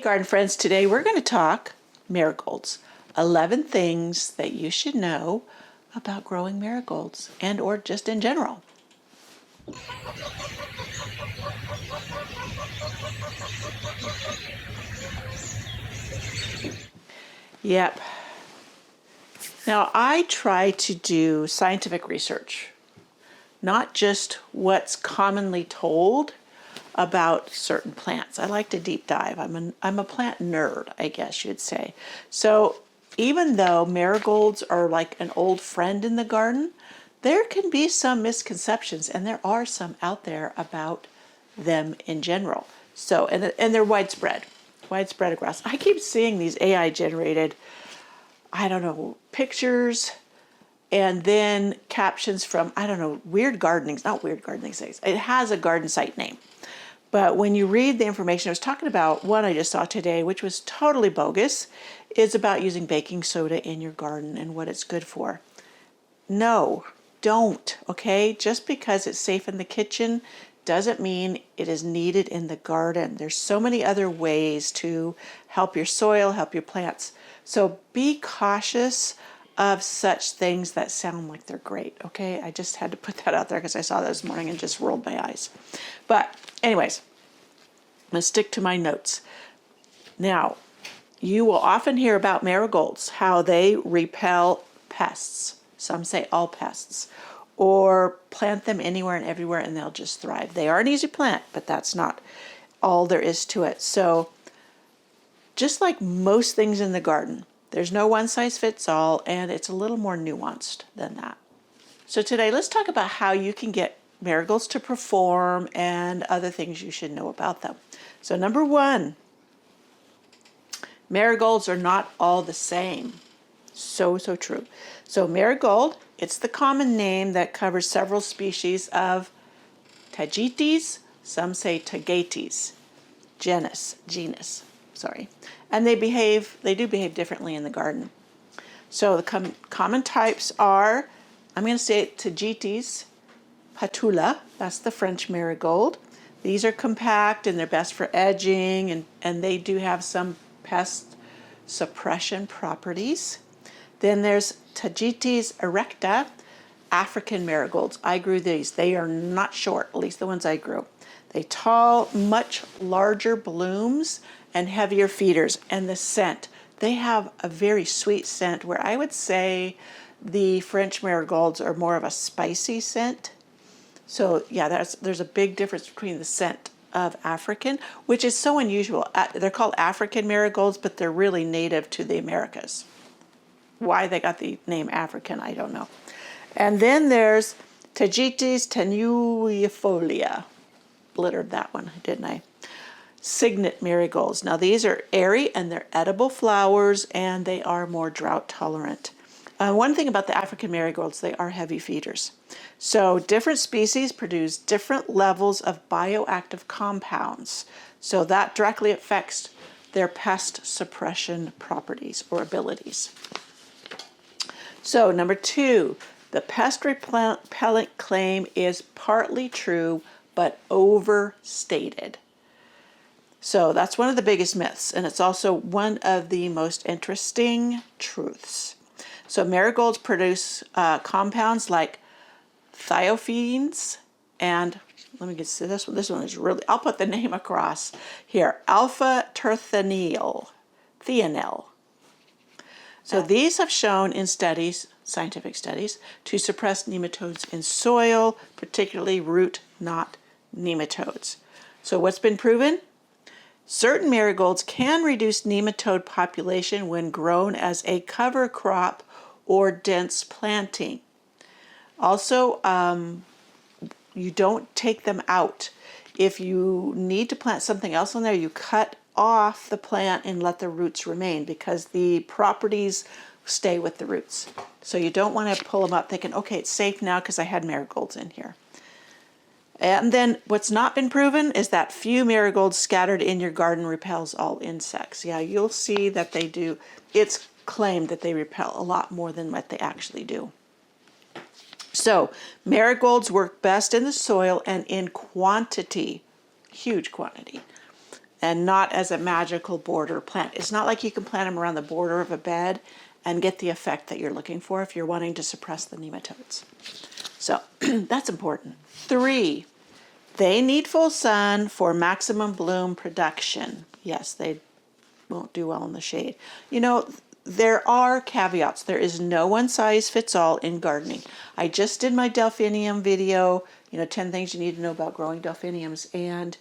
garden friends, today we're going to talk marigolds. 11 things that you should know about growing marigolds and or just in general. Yep. Now I try to do scientific research, not just what's commonly told about certain plants. I like to deep dive. I'm a plant nerd, I guess you'd say. So even though marigolds are like an old friend in the garden, there can be some misconceptions, and there are some out there about them in general. So, and they're widespread across. I keep seeing these AI generated, I don't know, pictures and then captions from, I don't know, weird gardening, not weird gardening sites. It has a garden site name. But when you read the information, I was talking about one I just saw today, which was totally bogus, is about using baking soda in your garden and what it's good for. No, don't, okay? Just because it's safe in the kitchen doesn't mean it is needed in the garden. There's so many other ways to help your soil, help your plants. So be cautious of such things that sound like they're great, okay? I just had to put that out there because I saw that this morning and just rolled my eyes. But anyways, let's stick to my notes. Now, you will often hear about marigolds, how they repel pests. Some say all pests. Or plant them anywhere and everywhere and they'll just thrive. They are an easy plant, but that's not all there is to it. So just like most things in the garden, there's no one size fits all, and it's a little more nuanced than that. So today, let's talk about how you can get marigolds to perform and other things you should know about them. So number one, marigolds are not all the same. So true. So marigold, it's the common name that covers several species of Tagetes, some say Tagetes, genus, and they do behave differently in the garden. So the common types are, I'm going to say Tagetes patula, that's the French marigold. These are compact and they're best for edging, and they do have some pest suppression properties. Then there's Tagetes erecta, African marigolds. I grew these. They are not short, at least the ones I grew. They tall, much larger blooms and heavier feeders. And the scent, they have a very sweet scent, where I would say the French marigolds are more of a spicy scent. So yeah, there's a big difference between the scent of African, which is so unusual. They're called African marigolds, but they're really native to the Americas. Why they got the name African, I don't know. And then there's Tagetes tenuifolia. Blittered that one, didn't I? Signet marigolds. Now these are airy and they're edible flowers, and they are more drought tolerant. One thing about the African marigolds, they are heavy feeders. So different species produce different levels of bioactive compounds. So that directly affects their pest suppression properties or abilities. So number two, the pest repellent claim is partly true, but overstated. So that's one of the biggest myths, and it's also one of the most interesting truths. So marigolds produce compounds like thiophene, and let me get to this one. This one is really, I'll put the name across here, alpha-terthanil, theanil. So these have shown in studies, scientific studies, to suppress nematodes in soil, particularly root knot nematodes. So what's been proven? Certain marigolds can reduce nematode population when grown as a cover crop or dense planting. Also, you don't take them out. If you need to plant something else on there, you cut off the plant and let the roots remain, because the properties stay with the roots. So you don't want to pull them up thinking, okay, it's safe now because I had marigolds in here. And then what's not been proven is that few marigolds scattered in your garden repels all insects. Yeah, you'll see that they do. It's claimed that they repel a lot more than what they actually do. So marigolds work best in the soil and in quantity, huge quantity. and not as a magical border plant. It's not like you can plant them around the border of a bed and get the effect that you're looking for if you're wanting to suppress the nematodes. So that's important. 3, they need full sun for maximum bloom production. Yes, they won't do well in the shade. You know, there are caveats. There is no one size fits all in gardening. I just did my delphinium video, 10 things you need to know about growing delphiniums. And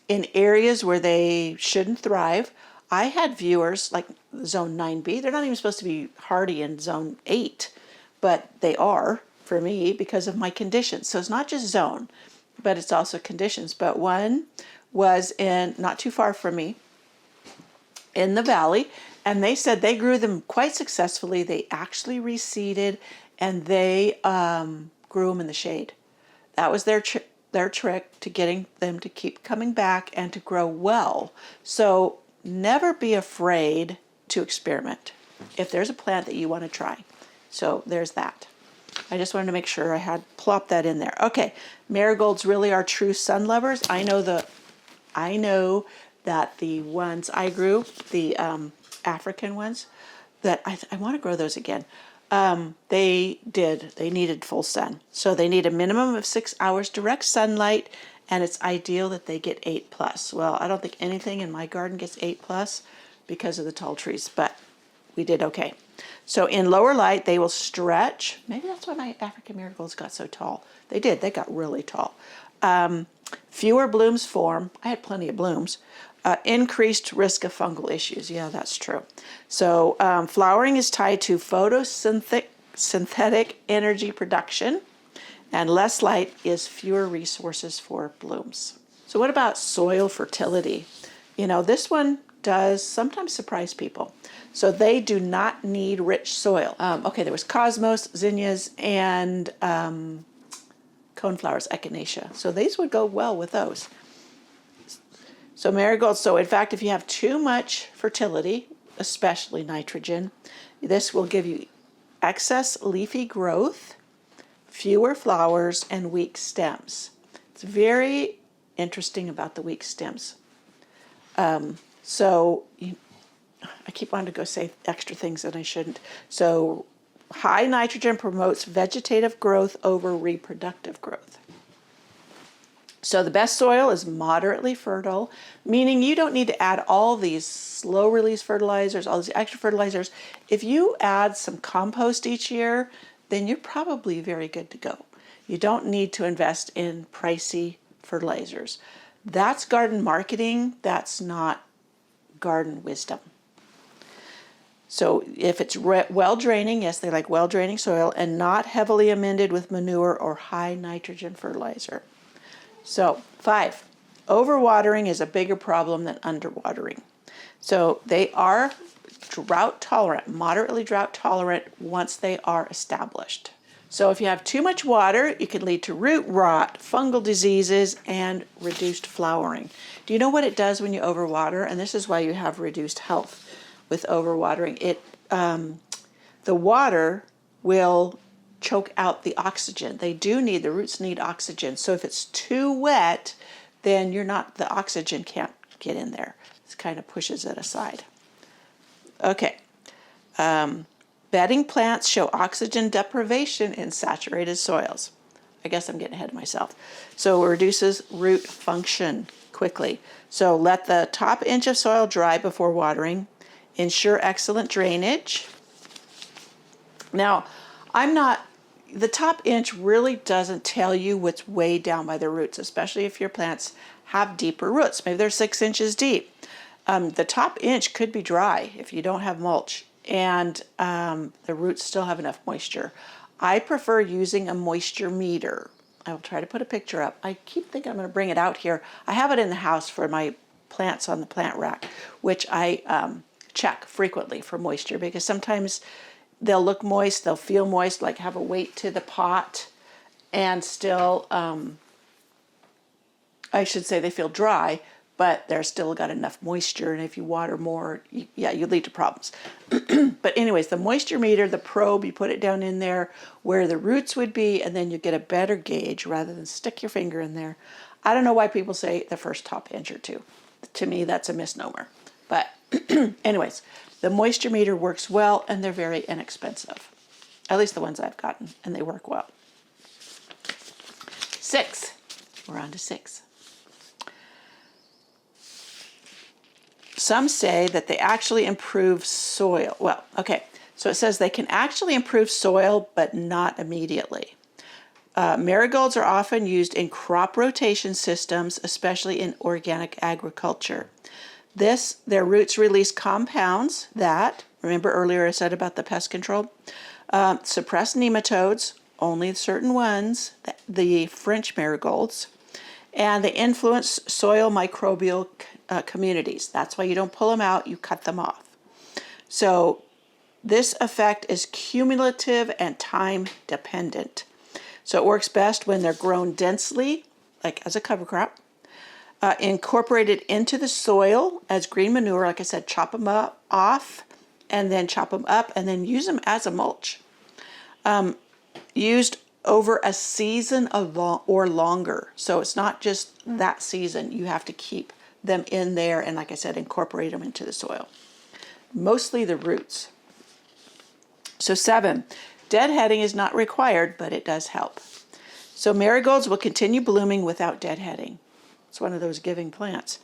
in areas where they shouldn't thrive, I had viewers like zone 9B. They're not even supposed to be hardy in zone 8, but they are for me because of my conditions. So it's not just zone, but it's also conditions. But one was in not too far from me in the valley, and they said they grew them quite successfully. They actually reseeded, and they grew them in the shade. That was their trick to getting them to keep coming back and to grow well. So never be afraid to experiment if there's a plant that you want to try. So there's that. I just wanted to make sure I had plopped that in there. Okay, marigolds really are true sun lovers. I know that the ones I grew, the African ones, that I want to grow those again. They needed full sun. So they need a minimum of 6 hours direct sunlight, and it's ideal that they get 8+. Well, I don't think anything in my garden gets 8+ because of the tall trees, but we did okay. So in lower light, they will stretch. Maybe that's why my African marigolds got so tall. They did. They got really tall. Fewer blooms form. I had plenty of blooms. Increased risk of fungal issues. Yeah, that's true. So flowering is tied to photosynthetic energy production, and less light is fewer resources for blooms. So what about soil fertility? This one does sometimes surprise people. So they do not need rich soil. Okay, there was cosmos, zinnias, and coneflowers, echinacea. So these would go well with those. So marigolds, so in fact, if you have too much fertility, especially nitrogen, this will give you excess leafy growth, fewer flowers, and weak stems. It's very interesting about the weak stems. I keep wanting to go say extra things that I shouldn't. So high nitrogen promotes vegetative growth over reproductive growth. So the best soil is moderately fertile, meaning you don't need to add all these slow release fertilizers, all these extra fertilizers. If you add some compost each year, then you're probably very good to go. You don't need to invest in pricey fertilizers. That's garden marketing. That's not garden wisdom. So if it's well draining, yes, they like well draining soil, and not heavily amended with manure or high nitrogen fertilizer. So 5, overwatering is a bigger problem than underwatering. So they are drought tolerant, moderately drought tolerant once they are established. So if you have too much water, it can lead to root rot, fungal diseases, and reduced flowering. Do you know what it does when you overwater? And this is why you have reduced health with overwatering. The water will choke out the oxygen. The roots need oxygen. So if it's too wet, then the oxygen can't get in there. It kind of pushes it aside. Okay. Bedding plants show oxygen deprivation in saturated soils. I guess I'm getting ahead of myself. So it reduces root function quickly. So let the top inch of soil dry before watering. Ensure excellent drainage. Now, the top inch really doesn't tell you what's way down by the roots, especially if your plants have deeper roots. Maybe they're 6 inches deep. The top inch could be dry if you don't have mulch, and the roots still have enough moisture. I prefer using a moisture meter. I will try to put a picture up. I keep thinking I'm going to bring it out here. I have it in the house for my plants on the plant rack, which I check frequently for moisture, because sometimes they'll look moist, they'll feel moist, like have a weight to the pot, and still, I should say they feel dry, but they're still got enough moisture, and if you water more, you lead to problems. But anyways, the moisture meter, the probe, you put it down in there where the roots would be, and then you get a better gauge rather than stick your finger in there. I don't know why people say the first top inch or 2. To me, that's a misnomer. But anyways, the moisture meter works well, and they're very inexpensive. At least the ones I've gotten, and they work well. 6. We're on to 6. Some say that they actually improve soil. Well, okay, so it says they can actually improve soil, but not immediately. Marigolds are often used in crop rotation systems, especially in organic agriculture. Their roots release compounds that, remember earlier I said about the pest control, suppress nematodes, only certain ones, the French marigolds, and they influence soil microbial communities. That's why you don't pull them out, you cut them off. So this effect is cumulative and time dependent. So it works best when they're grown densely, like as a cover crop, incorporated into the soil as green manure. Like I said, chop them off and then chop them up and then use them as a mulch. Used over a season or longer. So it's not just that season. You have to keep them in there and, like I said, incorporate them into the soil. Mostly the roots. So 7, deadheading is not required, but it does help. So marigolds will continue blooming without deadheading. It's one of those giving plants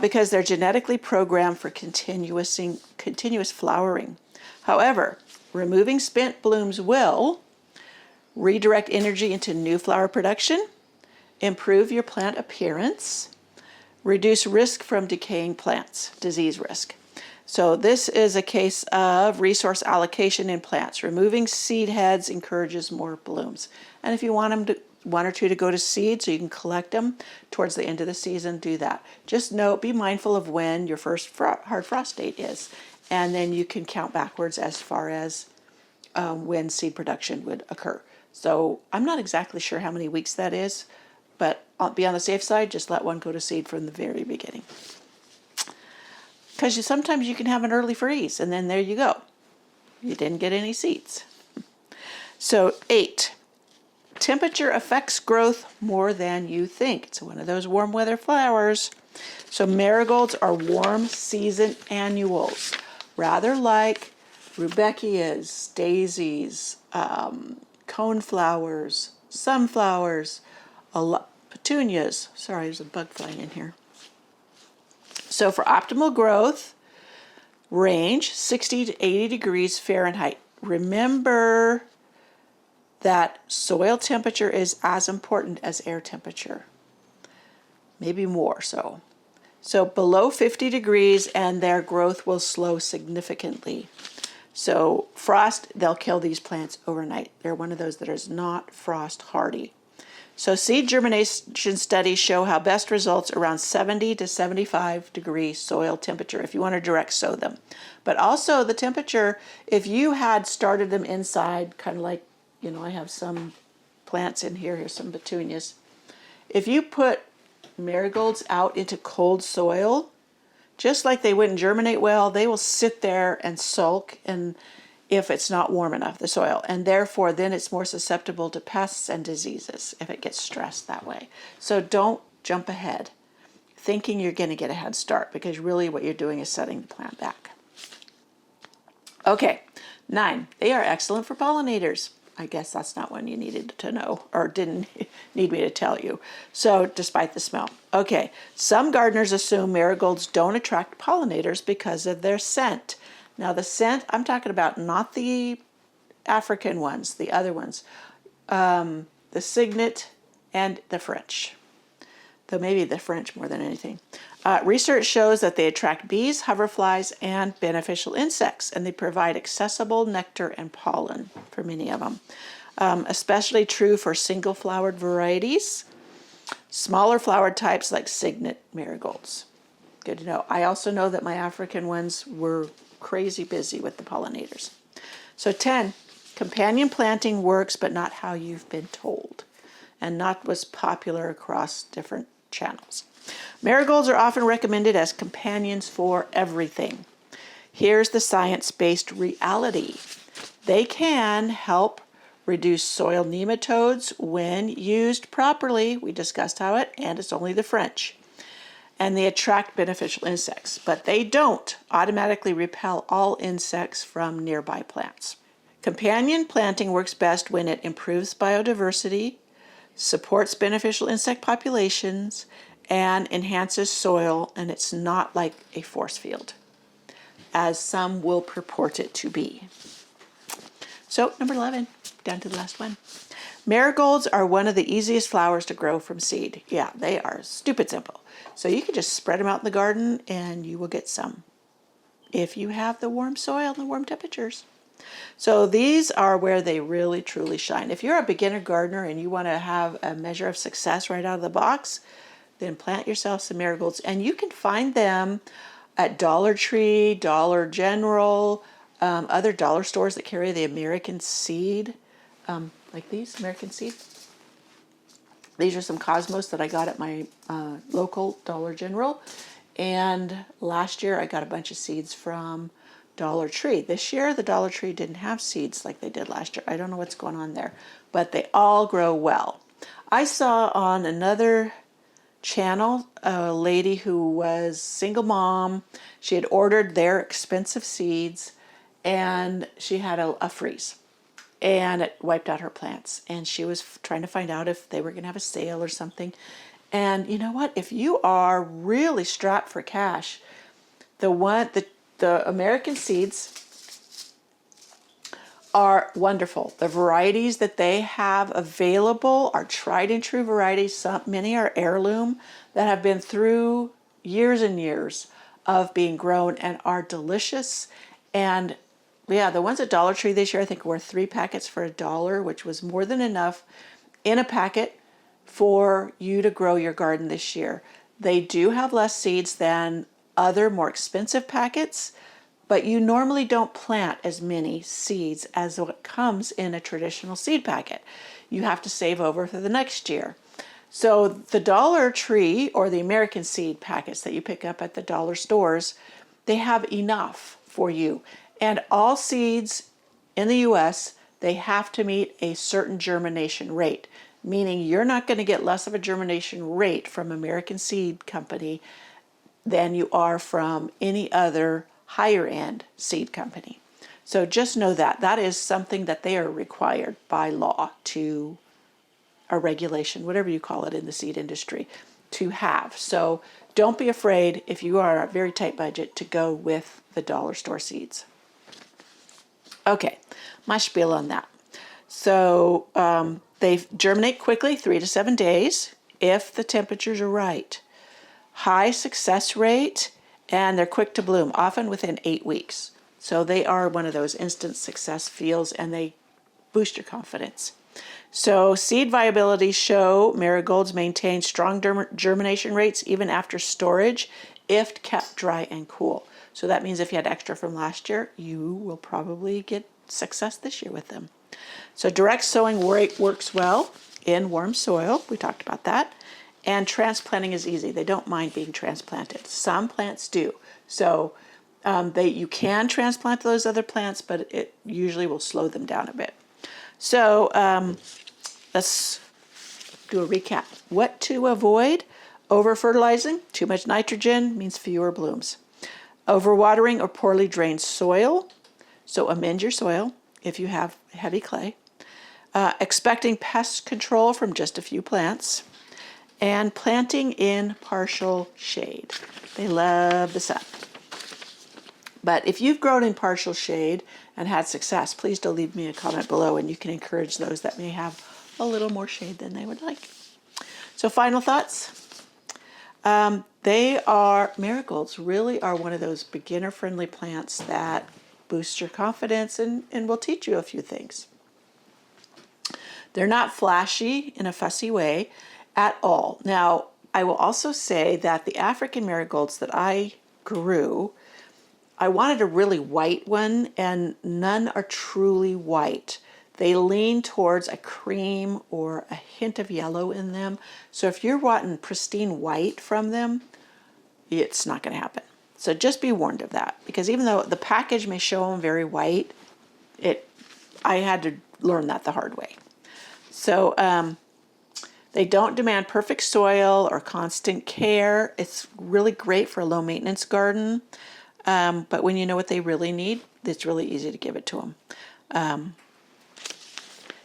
because they're genetically programmed for continuous flowering. However, removing spent blooms will redirect energy into new flower production, improve your plant appearance, reduce risk from decaying plants, disease risk. So this is a case of resource allocation in plants. Removing seed heads encourages more blooms. And if you want them to, 1 or 2 to go to seed so you can collect them towards the end of the season, do that. Just note, be mindful of when your first hard frost date is. And then you can count backwards as far as when seed production would occur. So I'm not exactly sure how many weeks that is, but I'll be on the safe side, just let one go to seed from the very beginning. Because sometimes you can have an early freeze, and then there you go. You didn't get any seeds. So 8, temperature affects growth more than you think. It's one of those warm weather flowers. So marigolds are warm season annuals, rather like rudbeckias, daisies, coneflowers, sunflowers, petunias. Sorry, there's a bug flying in here. So for optimal growth, range 60 to 80 degrees Fahrenheit. Remember that soil temperature is as important as air temperature, maybe more so. So below 50 degrees and their growth will slow significantly. So frost, they'll kill these plants overnight. They're one of those that is not frost hardy. So seed germination studies show how best results around 70 to 75 degrees soil temperature if you want to direct sow them. But also the temperature, if you had started them inside, kind of like, I have some plants in here, here's some petunias. If you put marigolds out into cold soil, just like they wouldn't germinate well, they will sit there and sulk and if it's not warm enough, the soil, and therefore then it's more susceptible to pests and diseases if it gets stressed that way. So don't jump ahead thinking you're going to get a head start, because really what you're doing is setting the plant back. Okay, 9, they are excellent for pollinators. I guess that's not one you needed to know or didn't need me to tell you. So despite the smell. Okay, some gardeners assume marigolds don't attract pollinators because of their scent. Now the scent, I'm talking about not the African ones, the other ones, the Signet and the French, though maybe the French more than anything. Research shows that they attract bees, hoverflies, and beneficial insects, and they provide accessible nectar and pollen for many of them. Especially true for single-flowered varieties, smaller flowered types like Signet marigolds. Good to know. I also know that my African ones were crazy busy with the pollinators. So 10, companion planting works, but not how you've been told, and not what's popular across different channels. Marigolds are often recommended as companions for everything. Here's the science-based reality. They can help reduce soil nematodes when used properly. We discussed how and it's only the French. and they attract beneficial insects, but they don't automatically repel all insects from nearby plants. Companion planting works best when it improves biodiversity, supports beneficial insect populations, and enhances soil, and it's not like a force field, as some will purport it to be. So, number 11, down to the last one. Marigolds are one of the easiest flowers to grow from seed. Yeah, they are stupid simple. So you can just spread them out in the garden and you will get some, if you have the warm soil and the warm temperatures. So these are where they really truly shine. If you're a beginner gardener and you want to have a measure of success right out of the box, then plant yourself some marigolds. And you can find them at Dollar Tree, Dollar General, other dollar stores that carry the American seed, like these, American seed. These are some cosmos that I got at my local Dollar General. And last year I got a bunch of seeds from Dollar Tree. This year the Dollar Tree didn't have seeds like they did last year. I don't know what's going on there, but they all grow well. I saw on another channel a lady who was single mom. She had ordered their expensive seeds and she had a freeze. And it wiped out her plants. And she was trying to find out if they were going to have a sale or something. And you know what? If you are really strapped for cash, the American seeds are wonderful. The varieties that they have available are tried and true varieties. Many are heirloom that have been through years and years of being grown and are delicious. And yeah, the ones at Dollar Tree this year, I think, were 3 packets for $1, which was more than enough in a packet for you to grow your garden this year. They do have less seeds than other more expensive packets, but you normally don't plant as many seeds as what comes in a traditional seed packet. You have to save over for the next year. So the Dollar Tree or the American seed packets that you pick up at the dollar stores, they have enough for you. And all seeds in the US, they have to meet a certain germination rate, meaning you're not going to get less of a germination rate from American Seed Company than you are from any other higher end seed company. So just know that. That is something that they are required by law to, a regulation, whatever you call it in the seed industry, to have. So don't be afraid, if you are a very tight budget, to go with the dollar store seeds. Okay, my spiel on that. So they germinate quickly, 3 to 7 days, if the temperatures are right. High success rate, and they're quick to bloom, often within 8 weeks. So they are one of those instant success fields, and they boost your confidence. So seed viability show marigolds maintain strong germination rates even after storage if kept dry and cool. So that means if you had extra from last year, you will probably get success this year with them. So direct sowing works well in warm soil. We talked about that. And transplanting is easy. They don't mind being transplanted. Some plants do. So you can transplant those other plants, but it usually will slow them down a bit. So let's do a recap. What to avoid? Over-fertilizing. Too much nitrogen means fewer blooms. Overwatering or poorly drained soil. So amend your soil if you have heavy clay. Expecting pest control from just a few plants. And planting in partial shade. They love the sun. But if you've grown in partial shade and had success, please do leave me a comment below and you can encourage those that may have a little more shade than they would like. So final thoughts. Marigolds really are one of those beginner-friendly plants that boost your confidence and will teach you a few things. They're not flashy in a fussy way at all. Now, I will also say that the African marigolds that I grew, I wanted a really white one, and none are truly white. They lean towards a cream or a hint of yellow in them. So if you're wanting pristine white from them, it's not going to happen. So just be warned of that, because even though the package may show them very white, I had to learn that the hard way. So They don't demand perfect soil or constant care. It's really great for a low maintenance garden. But when you know what they really need, it's really easy to give it to them.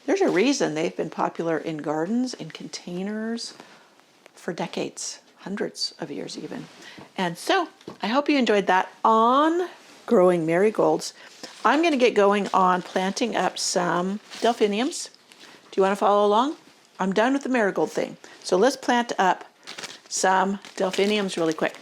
There's a reason they've been popular in gardens, in containers for decades, hundreds of years even. And so I hope you enjoyed that on growing marigolds. I'm going to get going on planting up some delphiniums. Do you want to follow along? I'm done with the marigold thing. So let's plant up some delphiniums really quick.